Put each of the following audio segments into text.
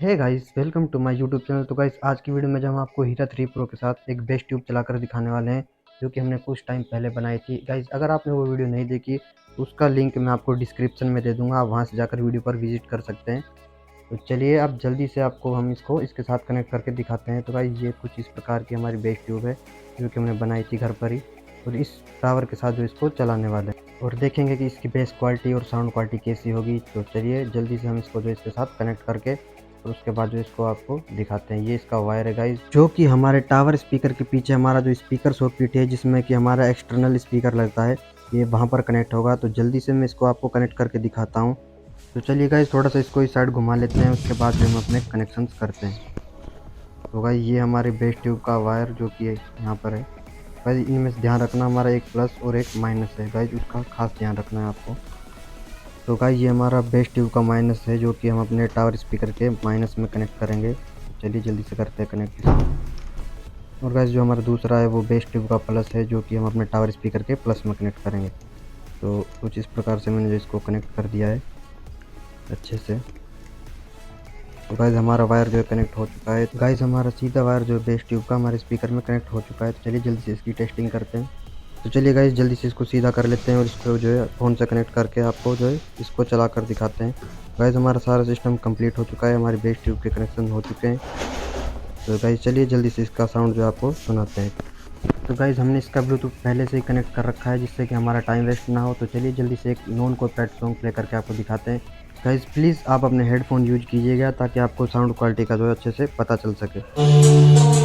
Hey guys, welcome to my YouTube channel. तो guys, आज की वीडियो में जो हम आपको हीरा 3 प्रो के साथ एक बेस ट्यूब चलाकर दिखाने वाले हैं, जो कि हमने कुछ टाइम पहले बनाई थी। गाइस, अगर आपने वो वीडियो नहीं देखी तो उसका लिंक मैं आपको डिस्क्रिप्शन में दे दूंगा, आप वहां से जाकर वीडियो पर विजिट कर सकते हैं। तो चलिए अब जल्दी से आपको हम इसको इसके साथ कनेक्ट करके दिखाते हैं। तो गाइस, ये कुछ इस प्रकार की हमारी बेस ट्यूब है, जो कि हमने बनाई थी घर पर ही, और इस टावर के साथ जो इसको चलाने वाले हैं और देखेंगे कि इसकी बेस क्वालिटी और साउंड क्वालिटी कैसी होगी। तो चलिए जल्दी से हम इसको जो इसके साथ कनेक्ट करके और उसके बाद जो इसको आपको दिखाते हैं। ये इसका वायर है गाइस, जो कि हमारे टावर स्पीकर के पीछे हमारा जो स्पीकर सॉकेट है, जिसमें कि हमारा एक्सटर्नल स्पीकर लगता है, ये वहाँ पर कनेक्ट होगा। तो जल्दी से मैं इसको आपको कनेक्ट करके दिखाता हूँ। तो चलिए गाइस, थोड़ा सा इसको इस साइड घुमा लेते हैं, उसके बाद जो हम अपने कनेक्शंस करते हैं। तो गाइस, ये हमारे बेस ट्यूब का वायर जो कि यहाँ पर है। गाइस, इनमें से ध्यान रखना, हमारा एक प्लस और एक माइनस है गाइस, उसका खास ध्यान रखना है आपको। तो गाइस, ये हमारा बेस ट्यूब का माइनस है, जो कि हम अपने टावर स्पीकर के माइनस में कनेक्ट करेंगे। चलिए जल्दी से करते हैं कनेक्ट। और गाइस, जो हमारा दूसरा है वो बेस ट्यूब का प्लस है, जो कि हम अपने टावर स्पीकर के प्लस में कनेक्ट करेंगे। तो कुछ इस प्रकार से मैंने जो इसको कनेक्ट कर दिया है अच्छे से। तो गाइस, हमारा वायर जो है कनेक्ट हो चुका है। गाइस, हमारा सीधा वायर जो है बेस ट्यूब का हमारे स्पीकर में कनेक्ट हो चुका है। तो चलिए जल्दी से इसकी टेस्टिंग करते हैं। तो चलिए गाइस, जल्दी से इसको सीधा कर लेते हैं और इसको जो है फ़ोन से कनेक्ट करके आपको जो है इसको चला कर दिखाते हैं। गाइस, हमारा सारा सिस्टम कंप्लीट हो चुका है, हमारे बेस ट्यूब के कनेक्शन हो चुके हैं। तो गाइस, चलिए जल्दी से इसका साउंड जो आपको सुनाते हैं। तो गाइस, हमने इसका ब्लूटूथ पहले से ही कनेक्ट कर रखा है, जिससे कि हमारा टाइम वेस्ट ना हो। तो चलिए जल्दी से एक नॉन कॉपीराइट सॉन्ग प्ले करके आपको दिखाते हैं। गाइस, प्लीज़ आप अपने हेडफोन यूज कीजिएगा, ताकि आपको साउंड क्वालिटी का जो है अच्छे से पता चल सके।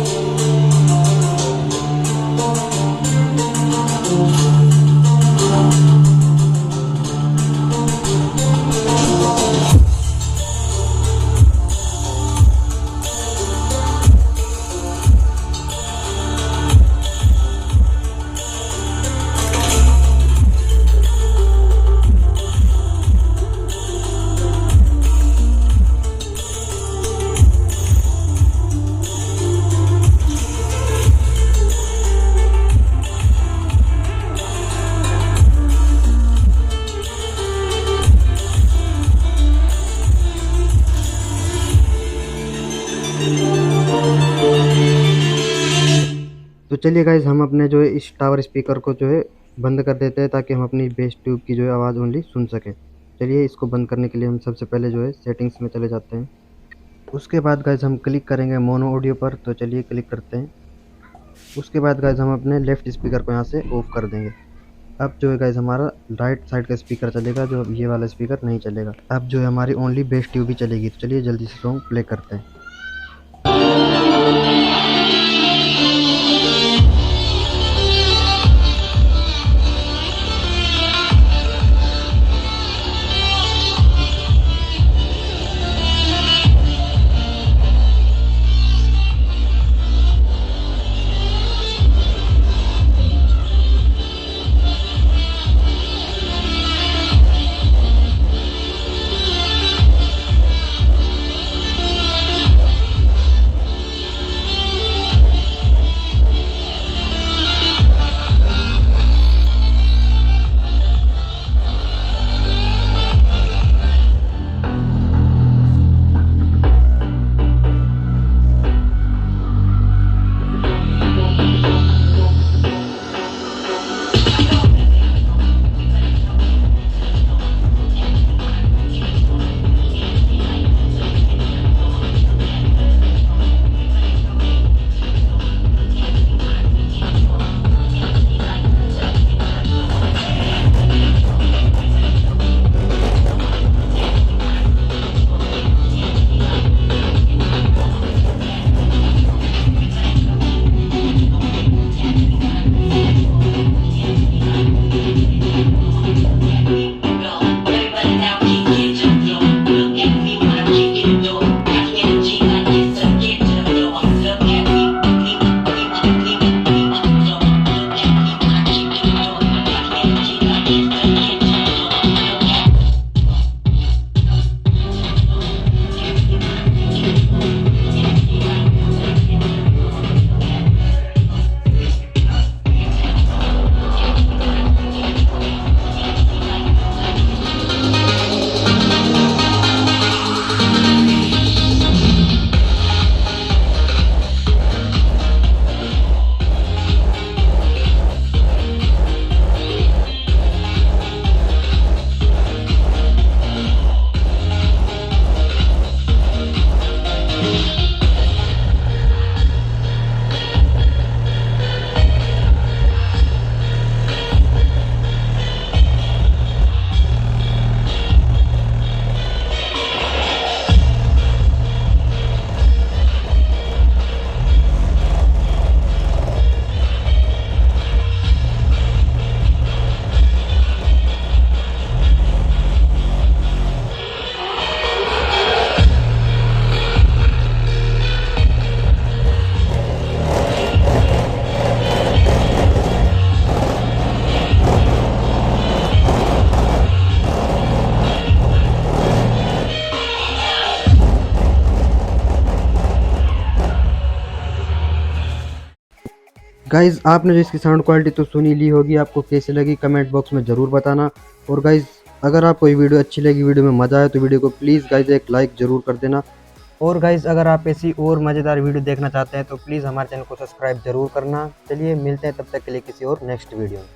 तो चलिए गाइस, हम अपने जो है इस टावर स्पीकर को जो है बंद कर देते हैं, ताकि हम अपनी बेस ट्यूब की जो है आवाज़ ओनली सुन सकें। चलिए इसको बंद करने के लिए हम सबसे पहले जो है सेटिंग्स में चले जाते हैं। उसके बाद गाइस, हम क्लिक करेंगे मोनो ऑडियो पर। तो चलिए क्लिक करते हैं। उसके बाद गाइस, हम अपने लेफ्ट स्पीकर को यहाँ से ऑफ कर देंगे। अब जो है गाइस, हमारा राइट साइड का स्पीकर चलेगा, जो ये वाला स्पीकर नहीं चलेगा। अब जो है हमारी ओनली बेस ट्यूब ही चलेगी। तो चलिए जल्दी से सॉन्ग प्ले करते हैं। गाइज़ आपने जो इसकी साउंड क्वालिटी तो सुनी ली होगी, आपको कैसी लगी कमेंट बॉक्स में ज़रूर बताना। और गाइज़ अगर आपको ये वीडियो अच्छी लगी, वीडियो में मज़ा आया तो वीडियो को प्लीज़ गाइज़ एक लाइक ज़रूर कर देना। और गाइज़ अगर आप ऐसी और मज़ेदार वीडियो देखना चाहते हैं तो प्लीज़ हमारे चैनल को सब्सक्राइब ज़रूर करना। चलिए मिलते हैं तब तक के लिए किसी और नेक्स्ट वीडियो में।